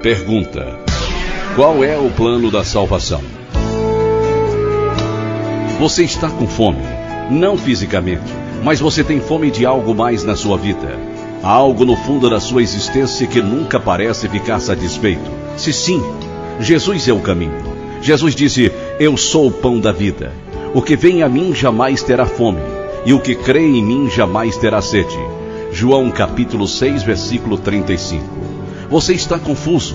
Pergunta: qual é o plano da salvação? Você está com fome, não fisicamente, mas você tem fome de algo mais na sua vida. Há algo no fundo da sua existência que nunca parece ficar satisfeito. Se sim, Jesus é o caminho. Jesus disse: eu sou o pão da vida. O que vem a mim jamais terá fome, e o que crê em mim jamais terá sede. João capítulo 6, versículo 35. Você está confuso.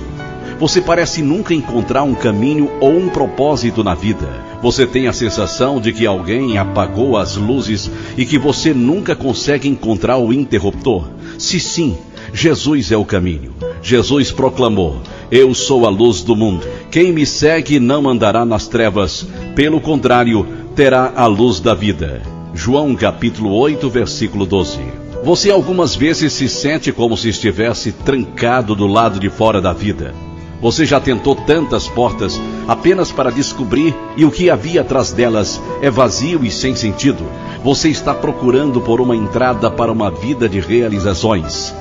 Você parece nunca encontrar um caminho ou um propósito na vida. Você tem a sensação de que alguém apagou as luzes e que você nunca consegue encontrar o interruptor. Se sim, Jesus é o caminho. Jesus proclamou: eu sou a luz do mundo. Quem me segue não andará nas trevas, pelo contrário, terá a luz da vida. João capítulo 8, versículo 12. Você algumas vezes se sente como se estivesse trancado do lado de fora da vida. Você já tentou tantas portas apenas para descobrir e o que havia atrás delas é vazio e sem sentido. Você está procurando por uma entrada para uma vida de realizações.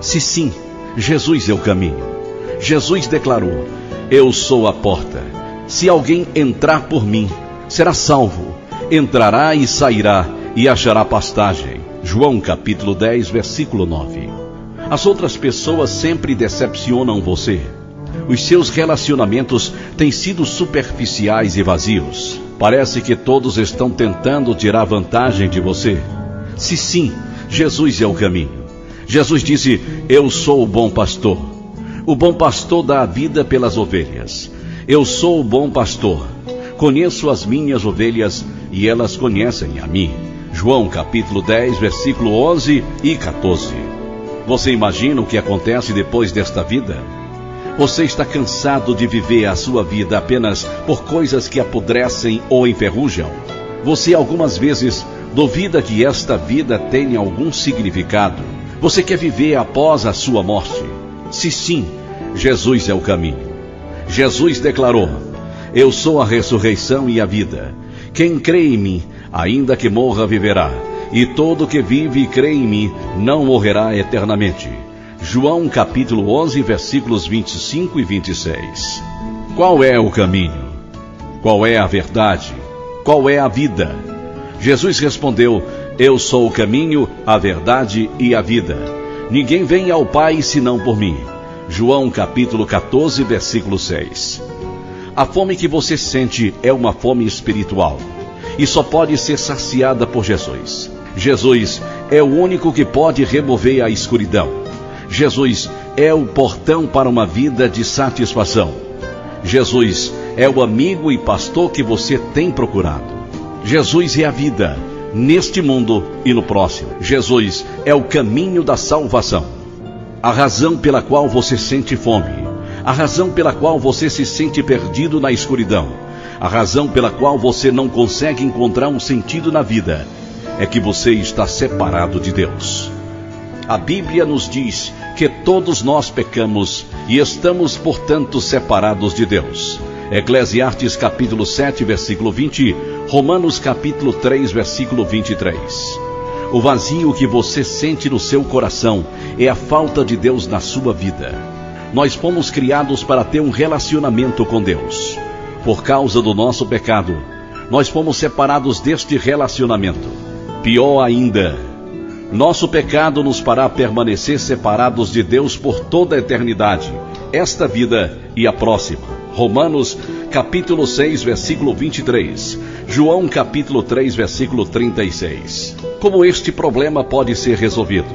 Se sim, Jesus é o caminho. Jesus declarou: eu sou a porta. Se alguém entrar por mim, será salvo. Entrará e sairá e achará pastagem. João capítulo 10, versículo 9. As outras pessoas sempre decepcionam você. Os seus relacionamentos têm sido superficiais e vazios. Parece que todos estão tentando tirar vantagem de você. Se sim, Jesus é o caminho. Jesus disse: eu sou o bom pastor. O bom pastor dá a vida pelas ovelhas. Eu sou o bom pastor. Conheço as minhas ovelhas e elas conhecem a mim. João capítulo 10, versículo 11 e 14. Você imagina o que acontece depois desta vida? Você está cansado de viver a sua vida apenas por coisas que apodrecem ou enferrujam? Você algumas vezes duvida que esta vida tenha algum significado? Você quer viver após a sua morte? Se sim, Jesus é o caminho. Jesus declarou: eu sou a ressurreição e a vida. Quem crê em mim, ainda que morra, viverá. E todo que vive e crê em mim não morrerá eternamente. João capítulo 11, versículos 25 e 26. Qual é o caminho? Qual é a verdade? Qual é a vida? Jesus respondeu: eu sou o caminho, a verdade e a vida. Ninguém vem ao Pai senão por mim. João capítulo 14, versículo 6. A fome que você sente é uma fome espiritual e só pode ser saciada por Jesus. Jesus é o único que pode remover a escuridão. Jesus é o portão para uma vida de satisfação. Jesus é o amigo e pastor que você tem procurado. Jesus é a vida, neste mundo e no próximo. Jesus é o caminho da salvação. A razão pela qual você sente fome, a razão pela qual você se sente perdido na escuridão, a razão pela qual você não consegue encontrar um sentido na vida, é que você está separado de Deus. A Bíblia nos diz que todos nós pecamos e estamos, portanto, separados de Deus. Eclesiastes capítulo 7, versículo 20, Romanos capítulo 3, versículo 23. O vazio que você sente no seu coração é a falta de Deus na sua vida. Nós fomos criados para ter um relacionamento com Deus. Por causa do nosso pecado, nós fomos separados deste relacionamento. Pior ainda, nosso pecado nos fará permanecer separados de Deus por toda a eternidade, esta vida e a próxima. Romanos capítulo 6, versículo 23. João capítulo 3, versículo 36. Como este problema pode ser resolvido?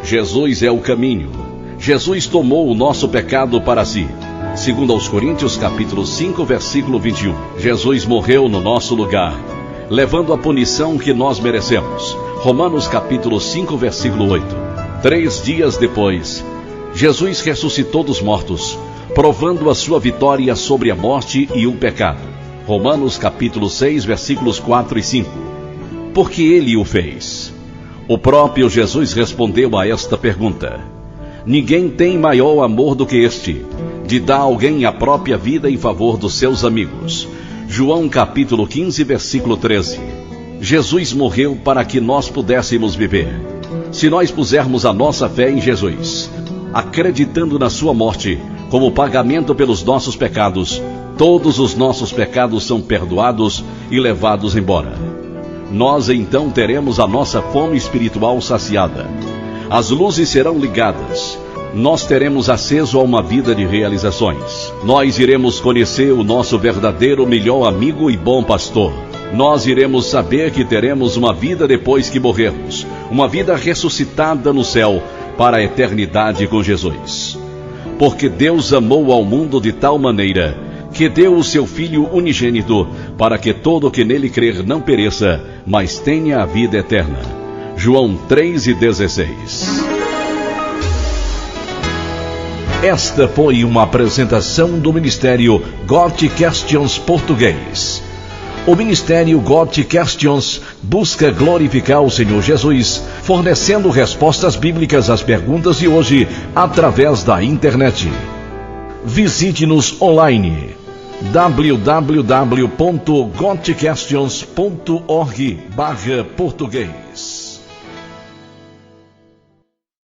Jesus é o caminho. Jesus tomou o nosso pecado para si. Segundo aos Coríntios capítulo 5, versículo 21. Jesus morreu no nosso lugar, levando a punição que nós merecemos. Romanos capítulo 5, versículo 8. 3 dias depois, Jesus ressuscitou dos mortos, provando a sua vitória sobre a morte e o pecado. Romanos capítulo 6, versículos 4 e 5. Porque ele o fez. O próprio Jesus respondeu a esta pergunta: ninguém tem maior amor do que este, de dar a alguém a própria vida em favor dos seus amigos. João capítulo 15, versículo 13. Jesus morreu para que nós pudéssemos viver. Se nós pusermos a nossa fé em Jesus, acreditando na sua morte, como pagamento pelos nossos pecados, todos os nossos pecados são perdoados e levados embora. Nós então teremos a nossa fome espiritual saciada. As luzes serão ligadas. Nós teremos acesso a uma vida de realizações. Nós iremos conhecer o nosso verdadeiro melhor amigo e bom pastor. Nós iremos saber que teremos uma vida depois que morrermos, uma vida ressuscitada no céu para a eternidade com Jesus. Porque Deus amou ao mundo de tal maneira que deu o seu Filho unigênito para que todo o que nele crer não pereça, mas tenha a vida eterna. João 3:16. Esta foi uma apresentação do Ministério Got Questions Português. O Ministério Got Questions busca glorificar o Senhor Jesus, fornecendo respostas bíblicas às perguntas de hoje através da internet. Visite-nos online www.gotquestions.org/português